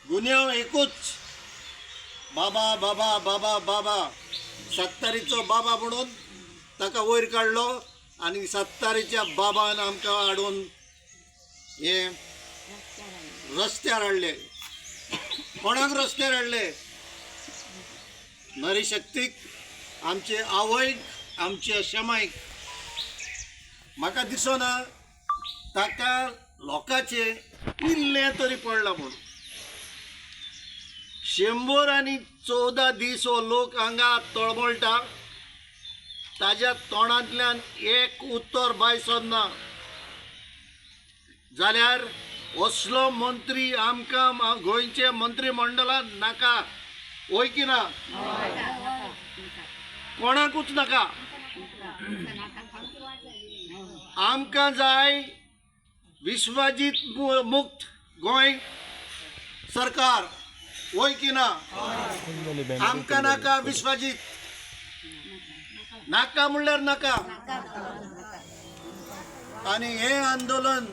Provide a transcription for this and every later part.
गुन्यांव एकूच बाबा बाबा बाबा बाबा 70चो बाबा म्हणून ताका वयर काडलो आनी 70च्या बाबान आमकां हाडून हे रस्त्यार हाडले. कोणाक रस्त्यार हाडले? नारी शक्तीक, आमचे आवयक, आमच्या शमायक. म्हाका दिसना ताका लोकांचे इल्लें तरी पडला म्हणून. 114 दीस हो लोक हांगा तळमळटा, ताज्या तोंडांतल्यान एक उत्तर भायर सरना जाल्यार असलो मंत्री आमकां गोंयचे मंत्रिमंडळांत नाका. वय की ना? कोणाकूच नाका. आमकां जाय विश्वजीत मुक्त गोंय सरकार. वय की ना? आमकां नाका विश्वजीत. नाका म्हणल्यार नाका. आनी हे आंदोलन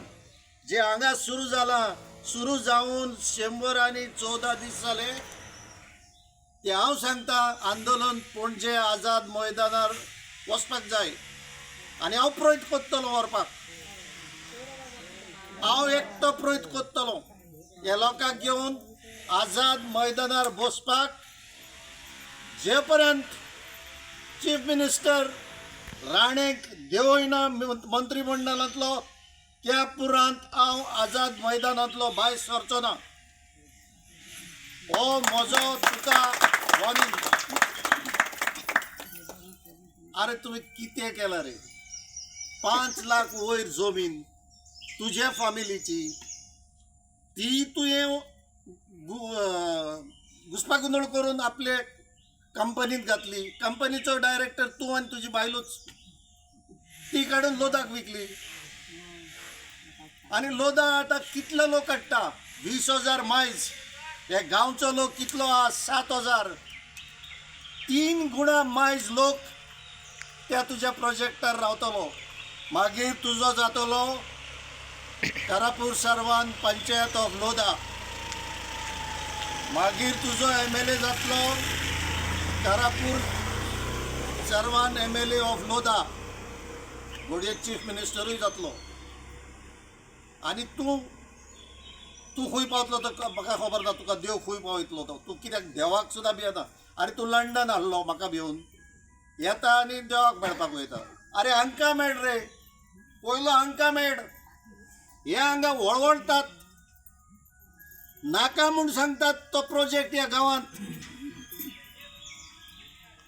जे हांगा सुरू जालां, सुरू जावन 114 दीस जाले, ते हांव सांगता आंदोलन पणजे आझाद मैदानार वचपाक जाय. आनी हांव प्रयत्न करतलो व्हरपाक. हांव एकटो प्रयत्न करतलो हे लोकांक घेवन आझाद मैदानार बसपाक. जे पर्यंत चीफ मिनिस्टर राणेक देंवयना मंत्रिमंडळांतलो त्या पुरांत हांव आझाद मैदानांतलो भायर सरचो ना. हो म्हजो तुका वॉर्निंग. अरे तुवें कितें केलां रे? 5 लाख वयर जमीन तुज्या फॅमिलीची, ती तुवें घुसपागोंदळ करून आपले कंपनीत घातली. कंपनीचो डायरेक्टर तूं आनी तुजी बायलूच. ती काडून लोदाक विकली. आनी लोदा आतां कितलो लोक काडटा? 20,000 मायज. हे गांवचो लोक कितलो आहा? 7,000. 3 गुणा मायज लोक त्या तुज्या प्रोजेक्टार रावतलो. मागीर तुजो जातलो कारापूर सर्वान पंचायत ऑफ लोदा. मागीर तुजो MLA जातलो कारापूर सर्वान MLA ऑफ लोदा. घोडये चीफ मिनिस्टरूय जातलो. आनी तूं खंय पावतलो तो म्हाका खबर ना. तुका देव खंय पावयतलो तो. तूं कित्याक देवाक सुद्दां भियेना. अरे तूं लंडन हाडलो म्हाका भिवन. येता आनी देवाक मेळपाक वयता. अरे हांकां मेळ रे, पयलो हांकां मेळ. हे हांगा वळवळटात, नाका म्हूण सांगतात तो प्रोजेक्ट ह्या गांवांत.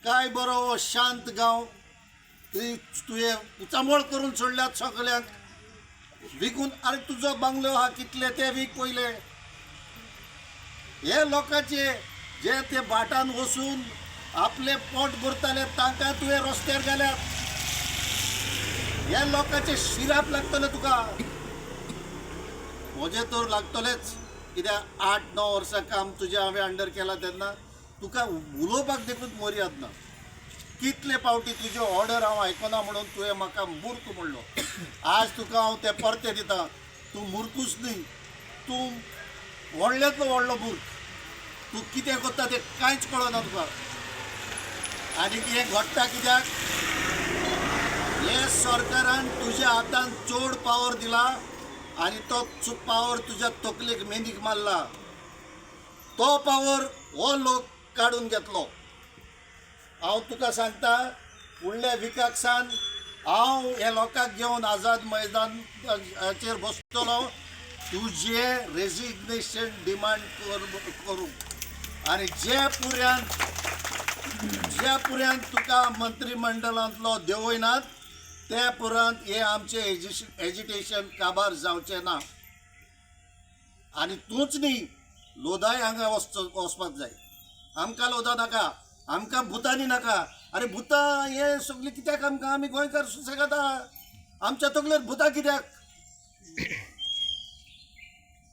काय बरो शांत गांव. तुवें उचामोळ करून सोडल्यात सगल्यांक विकून. अरे तुजो बंगलो आहा कितले ते वीक पयले. हे लोकांचे जे ते भाटान वचून आपले पोट भरताले तांकां तुवें रस्त्यार घाल्यात. हे लोकांचे शिराप लागतले तुका. म्हजे तर लागतलेच. कित्याक 8-9 वर्सां काम तुजें हांवें अंडर केलां तेन्ना तुका उलोवपाक देखून मर्याद ना. कितले फावटी तुजे ऑर्डर हांव आयकना म्हणून तुवें म्हाका मूर्ख म्हणलो. आज तुका हांव ते परते दिता. तूं मुर्खूच न्ही, तूं व्हडल्यांतलो व्हडलो मूर्ख. तूं कितें करता तें कांयच कळना तुका. आनी हें घडटा कित्याक? हे सरकारान तुज्या हातान चड पावर दिला आनी तो पावर तुज्या तकलेक मेंदीक मारला. तो पावर हो लोक काडून घेतलो. हांव तुका सांगता फुडल्या विकाक सावन हांव हे लोकांक घेवन आझाद मैदानाचेर बसतलो. तुजे रेजिग्नेशन डिमांड करूं. आनी जे पुऱ्यान तुका मंत्रिमंडळांतलो देंवयनात ते पुरांत हे आमचे एजिटेशन काबार जावचें ना. आनी तूंच न्ही, लोदाय हांगा वचपाक जाय. आमकां लोदा नाका, आमकां भुतानी नाका. अरे भुतां हे सगळे कित्याक आमकां? आमी गोंयकार सुसेगाद आहा. आमच्या तकलेर भुतां कित्याक?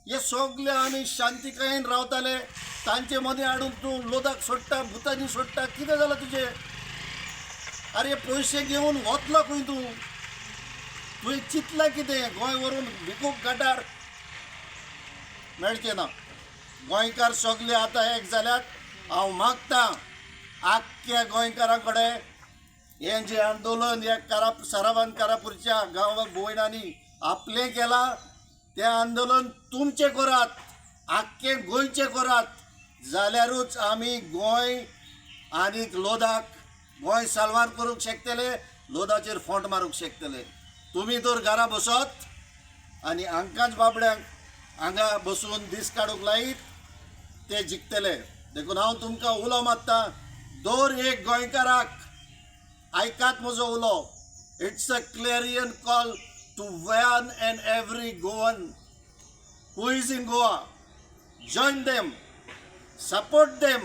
हे सगळे आमी शांतीकायेन रावताले. तांचे मदीं हाडून तूं लोदाक सोडटा, भुतानी सोडटा. कितें जालां तुजें? अरे पयशे घेवन वतलो खंय तूं? तुवें चिंतलां कितें? गोंय व्हरून भिकूंक गटार मेळचें ना. गोंयकार सगळे आतां एक जाल्यात. हांव मागतां आख्ख्या गोंयकारां कडेन हें जें आंदोलन हे सरावान कारापूरच्या गांव भयणांनी आपलें केलां तें आंदोलन तुमचें करात, आख्खें गोंयचें करात. जाल्यारूच आमी गोंय आनीक लोदाक गोंय साल्वार करूंक शकतले, लोदाचेर फोंट मारूंक शकतले. तुमी तर घरा बसत आनी हांकांच बाबड्यांक हांगा बसून दीस काडूंक लायत ते जिखतले. देखून हांव तुमकां उलो मारतां, दर एक गोंयकाराक आयकात म्हजो उलो. It's a clarion call to one and every Goan who is in Goa. Join them, support them.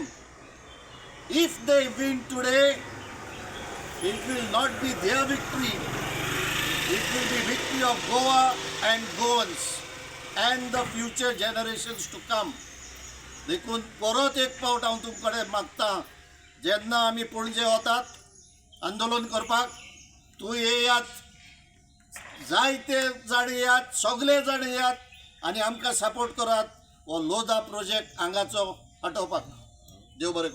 If they win today, it will not be their victory. It will be victory of Goa and Goans and the future generations to come. देखून परत एक पावट हांव तुमचे कडेन मागतां, जेन्ना आमी पणजे वतात आंदोलन करपाक, तूं येयात, जायते जाण येयात, सगळे जाण येयात आनी आमकां सपोर्ट करात हो लोधा प्रोजेक्ट हांगाचो हटोवपाक. देव बरें करूं.